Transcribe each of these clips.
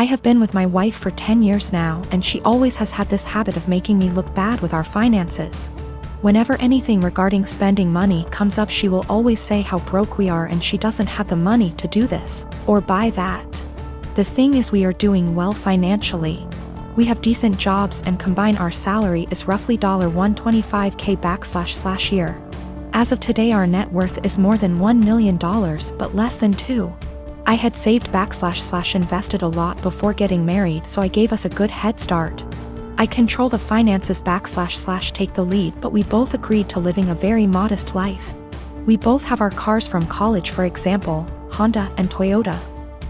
I have been with my wife for 10 years now, and she always has had this habit of making me look bad with our finances. Whenever anything regarding spending money comes up, she will always say how broke we are and she doesn't have the money to do this or buy that. The thing is, we are doing well financially. We have decent jobs and combine our salary is roughly $125K / year. As of today, our net worth is more than $1 million but less than 2. I had saved / invested a lot before getting married, so I gave us a good head start. I control the finances / take the lead, but we both agreed to living a very modest life. We both have our cars from college, for example, Honda and Toyota.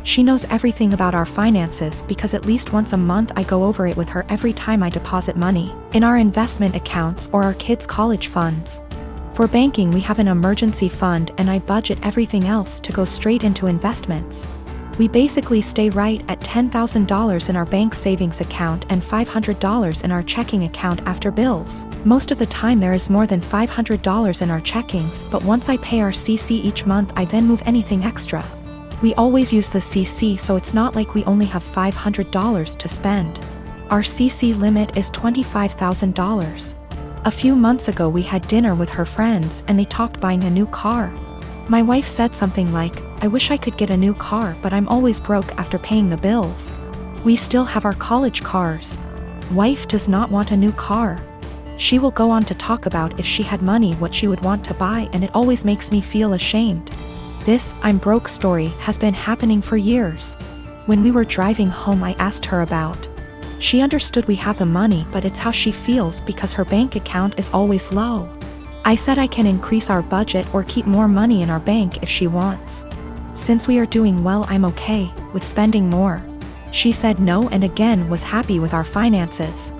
She knows everything about our finances because at least once a month I go over it with her every time I deposit money in our investment accounts or our kids' college funds. For banking, we have an emergency fund and I budget everything else to go straight into investments. We basically stay right at $10,000 in our bank savings account and $500 in our checking account after bills. Most of the time there is more than $500 in our checkings, but once I pay our CC each month, I then move anything extra. We always use the CC, so it's not like we only have $500 to spend. Our CC limit is $25,000. A few months ago we had dinner with her friends and they talked buying a new car. My wife said something like, "I wish I could get a new car, but I'm always broke after paying the bills. We still have our college cars." Wife does not want a new car. She will go on to talk about if she had money what she would want to buy, and it always makes me feel ashamed. This "I'm broke" story has been happening for years. When we were driving home, I asked her about. She understood we have the money, but it's how she feels because her bank account is always low. I said I can increase our budget or keep more money in our bank if she wants. Since we are doing well, I'm okay with spending more. She said no and again was happy with our finances.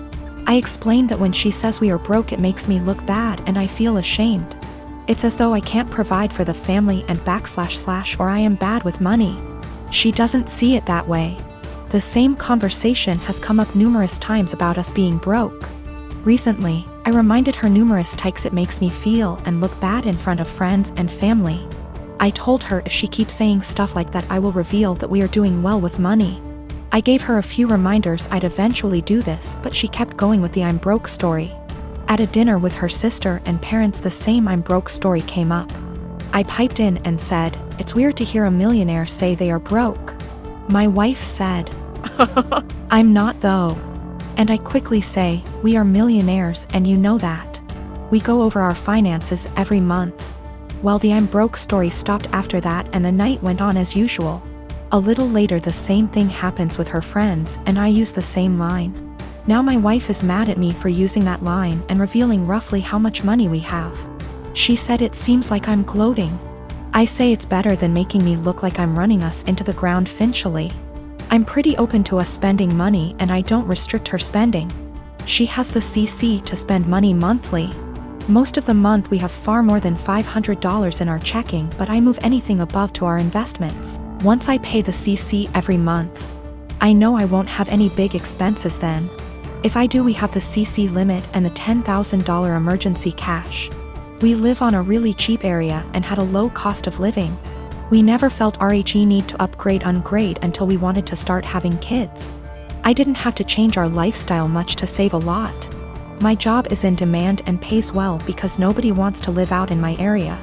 I explained that when she says we are broke, it makes me look bad and I feel ashamed. It's as though I can't provide for the family and / or I am bad with money. She doesn't see it that way. The same conversation has come up numerous times about us being broke. Recently, I reminded her numerous times it makes me feel and look bad in front of friends and family. I told her if she keeps saying stuff like that, I will reveal that we are doing well with money. I gave her a few reminders I'd eventually do this, but she kept going with the "I'm broke" story. At a dinner with her sister and parents, the same "I'm broke" story came up. I piped in and said, "It's weird to hear a millionaire say they are broke." My wife said, "I'm not though." And I quickly say, "We are millionaires and you know that. We go over our finances every month." Well, the "I'm broke" story stopped after that and the night went on as usual. A little later the same thing happens with her friends and I use the same line. Now my wife is mad at me for using that line and revealing roughly how much money we have. She said it seems like I'm gloating. I say it's better than making me look like I'm running us into the ground financially. I'm pretty open to us spending money and I don't restrict her spending. She has the CC to spend money monthly. Most of the month we have far more than $500 in our checking, but I move anything above to our investments once I pay the CC every month. I know I won't have any big expenses then. If I do, we have the CC limit and the $10,000 emergency cash. We live on a really cheap area and had a low cost of living. We never felt RHE need to upgrade until we wanted to start having kids. I didn't have to change our lifestyle much to save a lot. My job is in demand and pays well because nobody wants to live out in my area.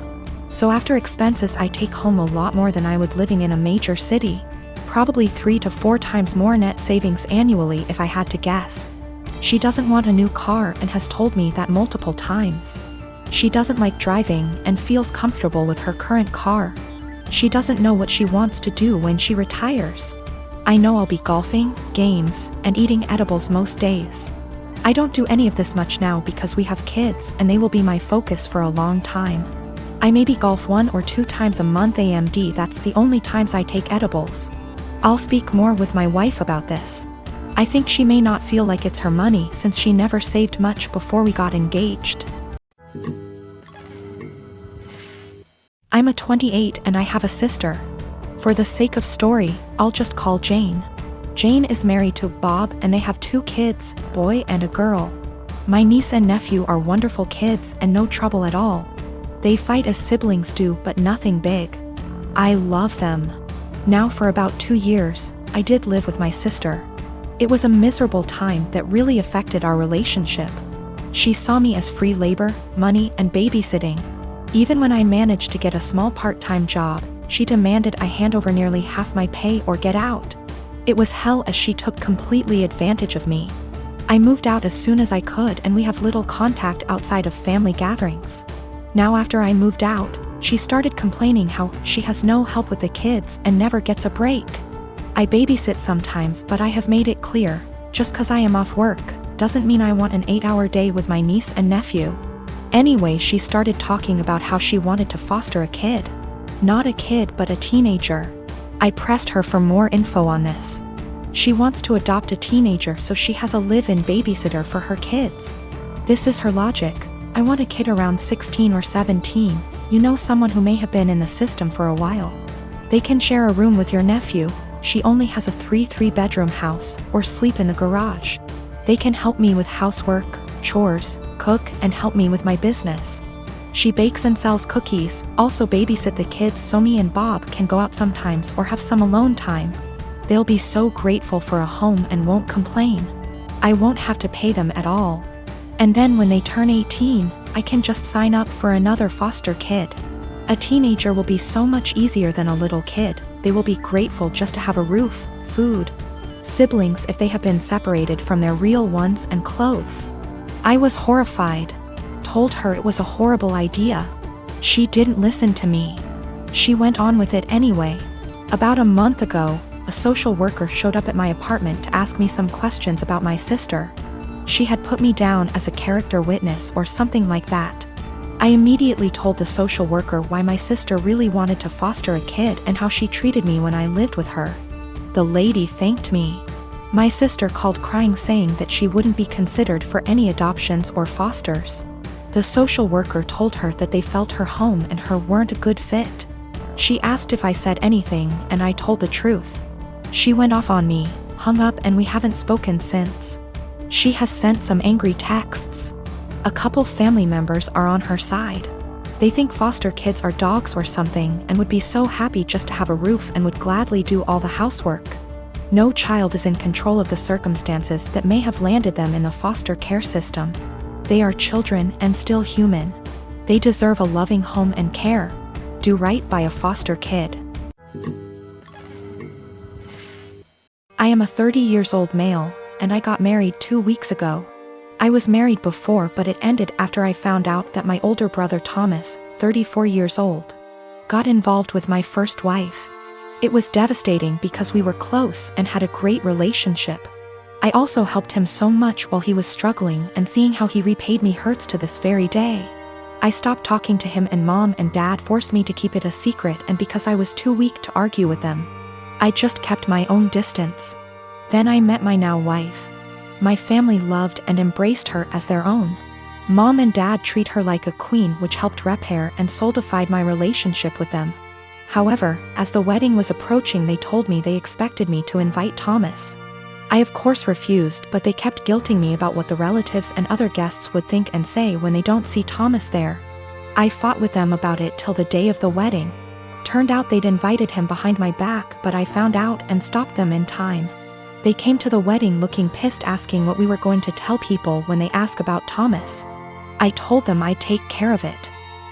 So after expenses I take home a lot more than I would living in a major city. Probably 3 to 4 times more net savings annually if I had to guess. She doesn't want a new car and has told me that multiple times. She doesn't like driving and feels comfortable with her current car. She doesn't know what she wants to do when she retires. I know I'll be golfing, games, and eating edibles most days. I don't do any of this much now because we have kids and they will be my focus for a long time. I maybe golf 1 or 2 times a month AMD, that's the only times I take edibles. I'll speak more with my wife about this. I think she may not feel like it's her money since she never saved much before we got engaged. I'm a 28 and I have a sister. For the sake of story, I'll just call Jane. Jane is married to Bob and they have 2 kids, boy and a girl. My niece and nephew are wonderful kids and no trouble at all. They fight as siblings do, but nothing big. I love them. Now for about 2 years, I did live with my sister. It was a miserable time that really affected our relationship. She saw me as free labor, money, and babysitting. Even when I managed to get a small part-time job, she demanded I hand over nearly half my pay or get out. It was hell as she took completely advantage of me. I moved out as soon as I could and we have little contact outside of family gatherings. Now after I moved out, she started complaining how she has no help with the kids and never gets a break. I babysit sometimes, but I have made it clear, just 'cause I am off work, doesn't mean I want an 8-hour day with my niece and nephew. Anyway, she started talking about how she wanted to foster a kid. Not a kid, but a teenager. I pressed her for more info on this. She wants to adopt a teenager so she has a live-in babysitter for her kids. This is her logic. I want a kid around 16 or 17, someone who may have been in the system for a while. They can share a room with your nephew. She only has a 3-bedroom house, or sleep in the garage. They can help me with housework, chores, cook, and help me with my business. She bakes and sells cookies, also babysit the kids so me and Bob can go out sometimes or have some alone time. They'll be so grateful for a home and won't complain. I won't have to pay them at all. And then when they turn 18, I can just sign up for another foster kid. A teenager will be so much easier than a little kid. They will be grateful just to have a roof, food, siblings if they have been separated from their real ones, and clothes. I was horrified. Told her it was a horrible idea. She didn't listen to me. She went on with it anyway. About a month ago, a social worker showed up at my apartment to ask me some questions about my sister. She had put me down as a character witness or something like that. I immediately told the social worker why my sister really wanted to foster a kid and how she treated me when I lived with her. The lady thanked me. My sister called crying, saying that she wouldn't be considered for any adoptions or fosters. The social worker told her that they felt her home and her weren't a good fit. She asked if I said anything, and I told the truth. She went off on me, hung up, and we haven't spoken since. She has sent some angry texts. A couple family members are on her side. They think foster kids are dogs or something and would be so happy just to have a roof and would gladly do all the housework. No child is in control of the circumstances that may have landed them in the foster care system. They are children and still human. They deserve a loving home and care. Do right by a foster kid. I am a 30-year-old male, and I got married 2 weeks ago. I was married before, but it ended after I found out that my older brother Thomas, 34 years old, got involved with my first wife. It was devastating because we were close and had a great relationship. I also helped him so much while he was struggling, and seeing how he repaid me hurts to this very day. I stopped talking to him, and Mom and Dad forced me to keep it a secret, and because I was too weak to argue with them, I just kept my own distance. Then I met my now wife. My family loved and embraced her as their own. Mom and Dad treat her like a queen, which helped repair and solidified my relationship with them. However, as the wedding was approaching, they told me they expected me to invite Thomas. I of course refused, but they kept guilting me about what the relatives and other guests would think and say when they don't see Thomas there. I fought with them about it till the day of the wedding. Turned out they'd invited him behind my back, but I found out and stopped them in time. They came to the wedding looking pissed, asking what we were going to tell people when they ask about Thomas. I told them I'd take care of it.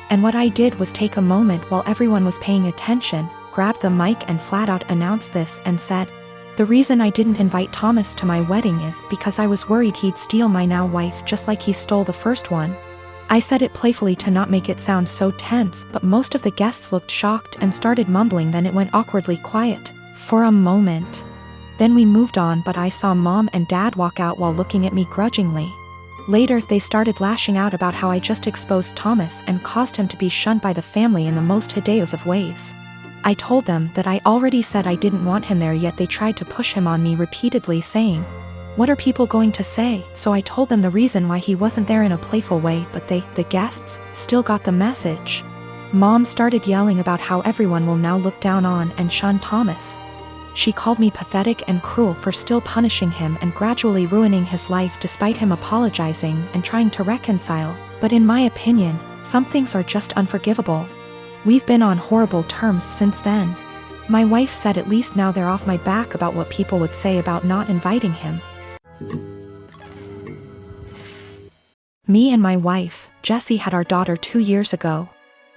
And what I did was take a moment while everyone was paying attention, grabbed the mic and flat out announced this and said, "The reason I didn't invite Thomas to my wedding is because I was worried he'd steal my now wife just like he stole the first one." I said it playfully to not make it sound so tense, but most of the guests looked shocked and started mumbling. Then it went awkwardly quiet for a moment. Then we moved on, but I saw Mom and Dad walk out while looking at me grudgingly. Later, they started lashing out about how I just exposed Thomas and caused him to be shunned by the family in the most hideous of ways. I told them that I already said I didn't want him there, yet they tried to push him on me repeatedly, saying, "What are people going to say?" So I told them the reason why he wasn't there in a playful way, but they, the guests, still got the message. Mom started yelling about how everyone will now look down on and shun Thomas. She called me pathetic and cruel for still punishing him and gradually ruining his life despite him apologizing and trying to reconcile, but in my opinion, some things are just unforgivable. We've been on horrible terms since then. My wife said at least now they're off my back about what people would say about not inviting him. Me and my wife, Jessie, had our daughter 2 years ago.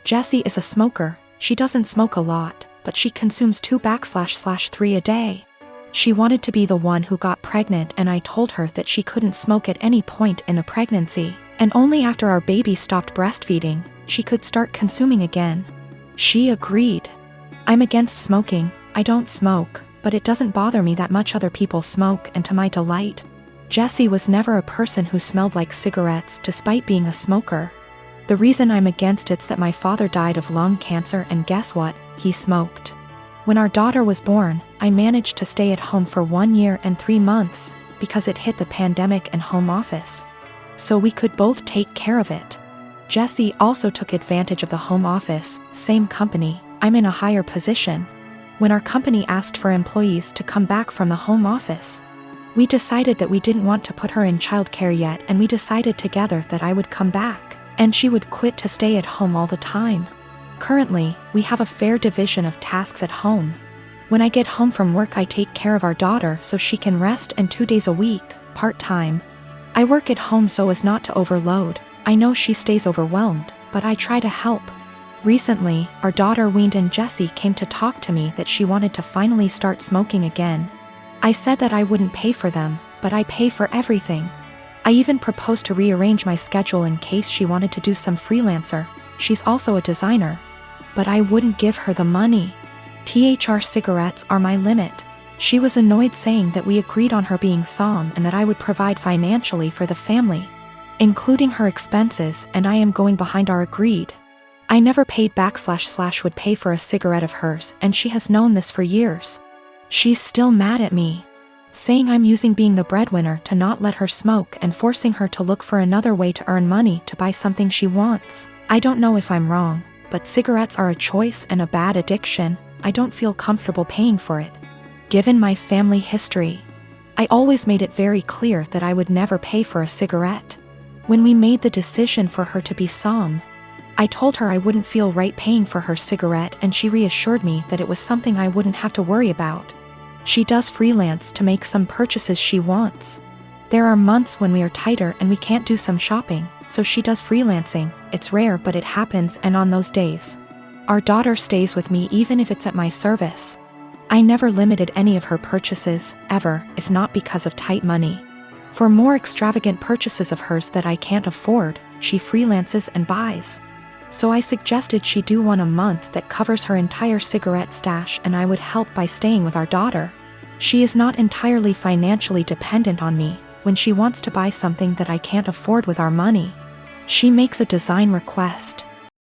Jessie is a smoker. She doesn't smoke a lot, but she consumes 2/3 a day. She wanted to be the one who got pregnant, and I told her that she couldn't smoke at any point in the pregnancy, and only after our baby stopped breastfeeding, she could start consuming again. She agreed. I'm against smoking. I don't smoke, but it doesn't bother me that much other people smoke, and to my delight. Jessie was never a person who smelled like cigarettes despite being a smoker. The reason I'm against it's that my father died of lung cancer, and guess what? He smoked. When our daughter was born, I managed to stay at home for 1 year and 3 months, because it hit the pandemic and home office. So we could both take care of it. Jessie also took advantage of the home office, same company, I'm in a higher position. When our company asked for employees to come back from the home office, we decided that we didn't want to put her in childcare yet, and we decided together that I would come back, and she would quit to stay at home all the time. Currently, we have a fair division of tasks at home. When I get home from work, I take care of our daughter so she can rest, and 2 days a week, part-time, I work at home so as not to overload. I know she stays overwhelmed, but I try to help. Recently, our daughter weaned, and Jessie came to talk to me that she wanted to finally start smoking again. I said that I wouldn't pay for them, but I pay for everything. I even proposed to rearrange my schedule in case she wanted to do some freelancer. She's also a designer. But I wouldn't give her the money. THR cigarettes are my limit. She was annoyed, saying that we agreed on her being SOM and that I would provide financially for the family, including her expenses, and I am going behind our agreed. I never paid / would pay for a cigarette of hers, and she has known this for years. She's still mad at me, saying I'm using being the breadwinner to not let her smoke and forcing her to look for another way to earn money to buy something she wants. I don't know if I'm wrong, but cigarettes are a choice and a bad addiction. I don't feel comfortable paying for it. Given my family history, I always made it very clear that I would never pay for a cigarette. When we made the decision for her to be SOM, I told her I wouldn't feel right paying for her cigarette, and she reassured me that it was something I wouldn't have to worry about. She does freelance to make some purchases she wants. There are months when we are tighter and we can't do some shopping, so she does freelancing. It's rare, but it happens, and on those days, our daughter stays with me even if it's at my service. I never limited any of her purchases, ever, if not because of tight money. For more extravagant purchases of hers that I can't afford, she freelances and buys. So I suggested she do one a month that covers her entire cigarette stash, and I would help by staying with our daughter. She is not entirely financially dependent on me. When she wants to buy something that I can't afford with our money, she makes a design request.